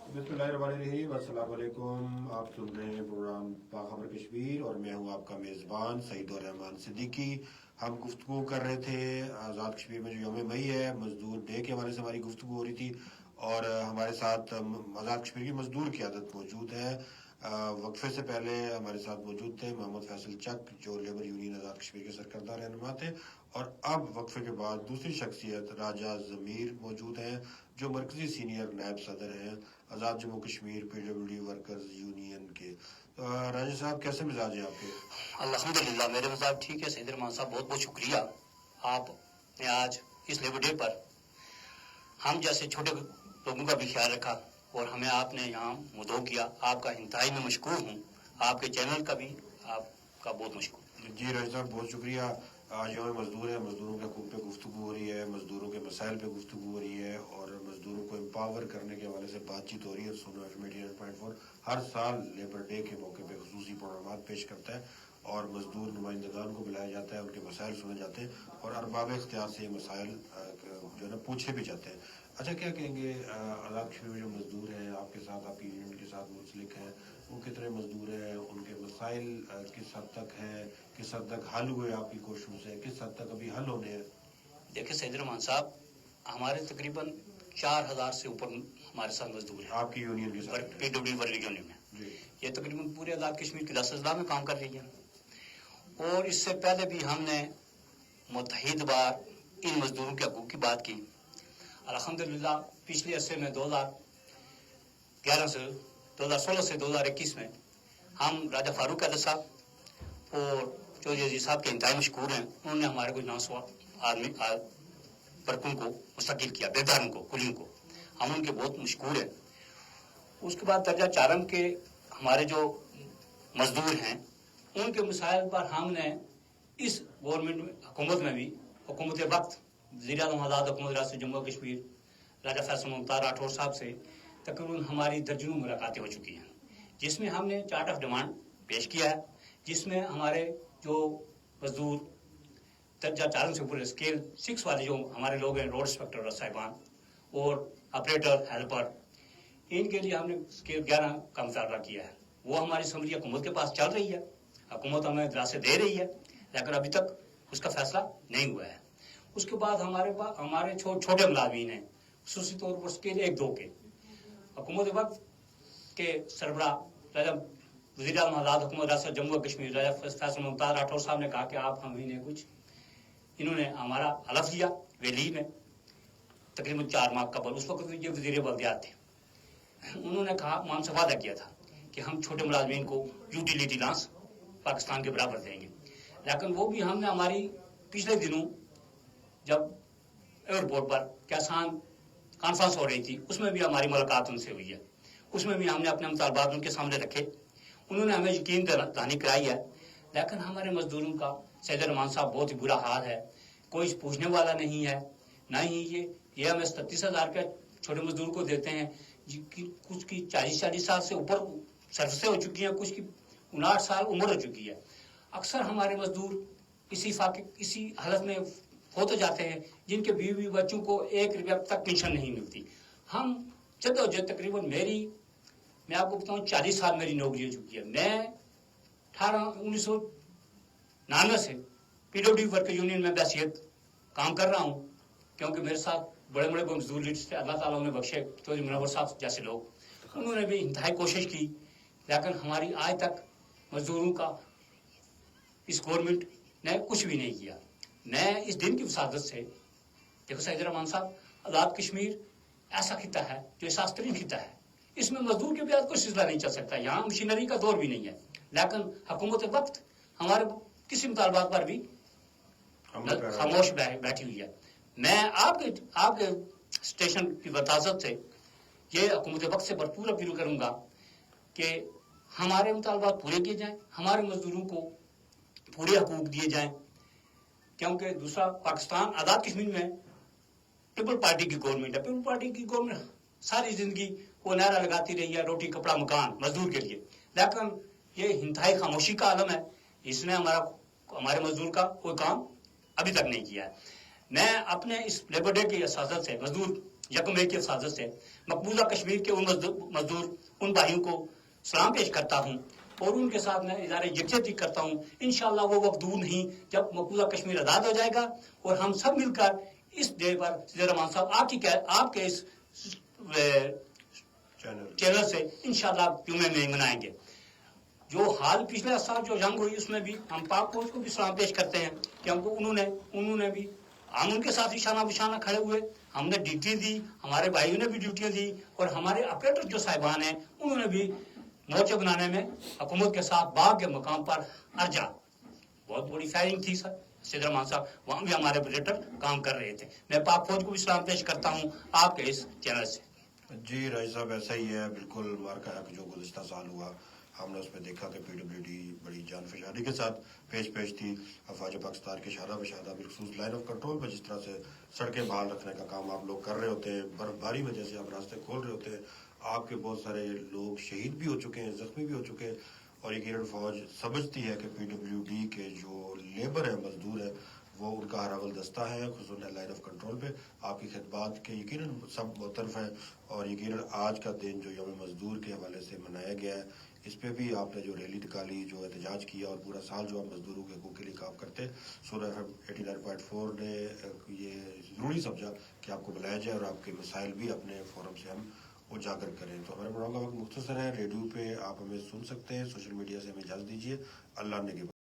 बिस्मिल्लाहिर्रहमानिर्रहीम, अस्सलाम वालेकुम। आप सुन रहे हैं प्रोग्राम बाखबर कश्मीर और मैं हूं आपका मेज़बान सईद और रहमान सिद्दीकी। हम गुफ्तगू कर रहे थे आज़ाद कश्मीर में जो यौम मई है, मज़दूर डे के हवाले से हमारी गुफ्तगू हो रही थी और हमारे साथ आज़ाद कश्मीर की मज़दूर क़यादत मौजूद है। वक्फे से पहले हमारे साथ मौजूद थे मोहम्मद फैसल चक जो लेबर यूनियन आज़ाद कश्मीर के सरकर्दा रहनुमा थे, और अब वक्फे के बाद दूसरी शख्सियत राजा ज़मीर मौजूद हैं जो मरकज़ी सीनियर नायब सदर हैं Azad Jammu Kashmir PWD workers union के। राजा साहब, कैसे मिजाज हैं आपके? अल्हम्दुलिल्लाह, मेरे मिजाज ठीक है। सैयद रहमान साहब, बहुत बहुत शुक्रिया आपने आज इस लेबर डे पर हम जैसे छोटे लोगों का भी ख्याल रखा और हमें आपने यहाँ मुद्दों किया। आपका इंतहाई में मशकूर हूँ। आपके चैनल का भी आपका बहुत मशकूर। जी राजा साहब, बहुत शुक्रिया। आज यौम मज़दूर है, मज़दूरों के हकूक़ पे गुफ्तगू हो रही है, मज़दूरों के मसाइल पे गुफ्तगू हो रही है और मज़दूरों को एम्पावर करने के हवाले से बातचीत हो रही है। सुनो FM 88.4 हर साल लेबर डे के मौके पे ख़ुसूसी प्रोग्राम पेश करता है और मज़दूर नुमाइंदगान को बुलाया जाता है, उनके मसाइल सुने जाते हैं और अरबाब इख्तियार से ये मसाइल जो है ना पूछे भी जाते हैं। अच्छा, क्या कहेंगे आज़ाद कश्मीर में जो मज़दूर हैं आपके साथ, आपकी यूनियन के साथ मुंसलिक हैं, वो कितने मज़दूर हैं, उनके मसाइल किस हद तक हैं, किस हद तक हल हुए आपकी कोशिशों से, किस हद तक अभी हल होने हैं? देखिए सैयद रहमान साहब, हमारे तकरीबन 4000 से ऊपर हमारे साथ मजदूर हैं आपकी यूनियन के साथ, PWD वर्ग यूनियन में। ये तकरीबन पूरे आज़ाद कश्मीर के 10 अजला में काम कर रही है और इससे पहले भी हमने मुतहिद बार इन मजदूरों के हकूक़ की बात की। अल्हम्दुलिल्लाह, पिछले अरसे में 2011 से 2016 से 2021 में हम राजा फारूक अहद साहब और चौधरी अजीज साहब के इंतहाई मशकूर हैं। उन्होंने हमारे को 900 आदमी वर्कों को मुस्तकिल किया, बेदारों को, कुलियों को। हम उनके बहुत मशकूर हैं। उसके बाद दर्जा चारम के हमारे जो मजदूर हैं उनके मसाइल पर हमने इस गवर्नमेंट में, हुकूमत में भी, हुकूमत वक्त वज़ीर आज़म आज़ाद हुकूमत रियासत जम्मू कश्मीर राजा फैसल मुख्तार राठौर साहब से तकरीबन हमारी दर्जनों मुलाकातें हो चुकी हैं, जिसमें हमने चार्ट ऑफ डिमांड पेश किया है, जिसमें हमारे जो मजदूर दर्जा चारम से ऊपर स्केल 6 वाले जो हमारे लोग हैं, रोड इंस्पेक्टर साहिबान और ऑपरेटर, हेल्पर, इनके लिए हमने स्केल 11 का मुतालबा किया है। वो हमारी असम्बली हुकूमत के पास चल रही है, हुकूमत हमें दरासे दे रही है, लेकिन अभी तक उसका फैसला नहीं हुआ है। उसके बाद हमारे छोटे मुलाजमीन हैं, खुसूसी तौर पर स्केल 1-2 के हुकूमत वक्त के सरबराह राजा वज़ीर आज़म आज़ाद हुकूमत रियासत जम्मू कश्मीर राजा फैसल मुख्तार राठौर साहब ने कहा कि आप हमें कुछ, इन्होंने हमारा हलफ लिया वैली में तकरीबन 4 माह कबल। उस वक्त ये वज़ीर बल्दियात थे। उन्होंने कहा, हमसे वादा किया था कि हम छोटे मुलाजमीन को यूटिलिटी लांस पाकिस्तान के बराबर देंगे, लेकिन वो भी हमने हमारी पिछले दिनों जब एयरपोर्ट पर कैसान कॉन्फ्रेंस हो रही थी, उसमें भी हमारी मुलाकात उनसे हुई है। उसमें भी हमने अपने मुतालबात उनके सामने रखे। उन्होंने हमें यकीन दहानी कराई है, लेकिन हमारे मजदूरों का सैयद रहमान साहब बहुत ही बुरा हाल है। कोई पूछने वाला नहीं है, ना ही ये हमें 37,000 रुपया छोटे मजदूर को देते हैं, कुछ की 40 साल से ऊपर सर्विसें हो चुकी हैं, कुछ की 59 साल उम्र हो चुकी है। अक्सर हमारे मजदूर इसी हालत में होते जाते हैं जिनके बीवी बच्चों को 1 रुपया तक पेंशन नहीं मिलती। हम जद्दोजहद तकरीबन मैं आपको बताऊं 40 साल मेरी नौकरी हो चुकी है। मैं 1999 से PWD वर्कर यूनियन में बहसियत काम कर रहा हूँ, क्योंकि मेरे साथ बड़े बड़े मजदूर लीडर्स थे, अल्लाह ताला उन्हें बख्शे, चौधरी मुनव्वर साहब जैसे लोग, उन्होंने भी इंतहाई कोशिश की, लेकिन हमारी आज तक मजदूरों का इस गवर्नमेंट ने कुछ भी नहीं किया। मैं इस दिन की वसादत से, देखो सैयद रहमान साहब, आज़ाद कश्मीर ऐसा खिता है जो शास्त्रीय खिता है, इसमें मजदूर के बाद कोई सिलसिला नहीं चल सकता। यहाँ मशीनरी का दौर भी नहीं है, लेकिन हुकूमत वक्त हमारे किसी मुतालबात पर भी खामोश बैठी हुई है। मैं आपके स्टेशन की वताजत से ये हुकूमत वक्त से भरपूर अपील करूंगा कि हमारे मुतालबात पूरे किए जाएं, हमारे मजदूरों को पूरे हकूक दिए जाएं, क्योंकि दूसरा पाकिस्तान आज़ाद कश्मीर में पीपल पार्टी की गवर्नमेंट है। पीपल पार्टी की गवर्नमेंट सारी जिंदगी वो नारा लगाती रही है, रोटी कपड़ा मकान मजदूर के लिए, लेकिन ये इंतहाई खामोशी का आलम है। इसने हमारे मजदूर का कोई काम अभी तक नहीं किया है। मैं अपने इस लेबर डे की इजाजत से मजदूर यकम एक साजिश से मकबूजा कश्मीर के उन मजदूर उन भाइयों को सलाम पेश करता हूँ और उनके साथ मैं इज़हार यकजहती करता हूँ। इंशाअल्लाह वो वक्त दूर नहीं जब मकबूजा कश्मीर आज़ाद हो जाएगा और हम सब मिलकर इस डे पर रहमान साहब आपके इस चैनल से इंशाअल्लाह जुमे में मनाएंगे। जो हाल पिछले साल जो जंग हुई उसमें भी हम पाक फौज को भी सलाम पेश करते हैं कि हमको उन्होंने भी हम उनके साथ इशाना बिशाना खड़े हुए, हमने ड्यूटी दी, हमारे भाइयों ने भी ड्यूटियां दी और हमारे ऑपरेटर जो साहिबान हैं उन्होंने भी मोर्चे बनाने में हुकूमत के साथ बाग के मकाम पर अर्जा बहुत बड़ी फायरिंग थी सर रहमान साहब, वहाँ भी हमारे ऑपरेटर काम कर रहे थे। मैं पाक फौज को भी सलाम पेश करता हूँ आपके इस चैनल से। जी राय साहब, ऐसा ही है बिल्कुल। मार्का है कि जो गुज़िश्ता साल हुआ हमने उसमें देखा कि PWD बड़ी जान फशानी के साथ पेश थी। अफवाज पाकिस्तान के शहरा बशादा बिलखसूस लाइन ऑफ कंट्रोल पर जिस तरह से सड़कें बहाल रखने का काम आप लोग कर रहे होते हैं, बर्फबारी में जैसे आप रास्ते खोल रहे होते हैं, आपके बहुत सारे लोग शहीद भी हो चुके हैं, जख्मी भी हो चुके हैं और यकीनन फौज समझती है कि PWD के जो लेबर है, मजदूर है, वो उनका हरावल दस्ता है। खुसूसन लाइन ऑफ कंट्रोल पे आपकी खिदमात के यकीनन सब मुतरफ है और यकीनन आज का दिन जो यौम मजदूर के हवाले से मनाया गया है, इस पे भी आपने जो रैली निकाली, जो एहतजाज किया और पूरा साल जो आप मजदूरों के हकूक़ के लिए काम करते, सोना FM 89.4 ने ये ज़रूरी समझा कि आपको बुलाया जाए और आपके मसाइल भी अपने फोरम से हम उजागर करें। तो हमारे प्रोग्राम का वक्त मुख्तसर है। रेडियो पे आप हमें सुन सकते हैं, सोशल मीडिया से हमें इजाज़त दीजिए। अल्लाह ने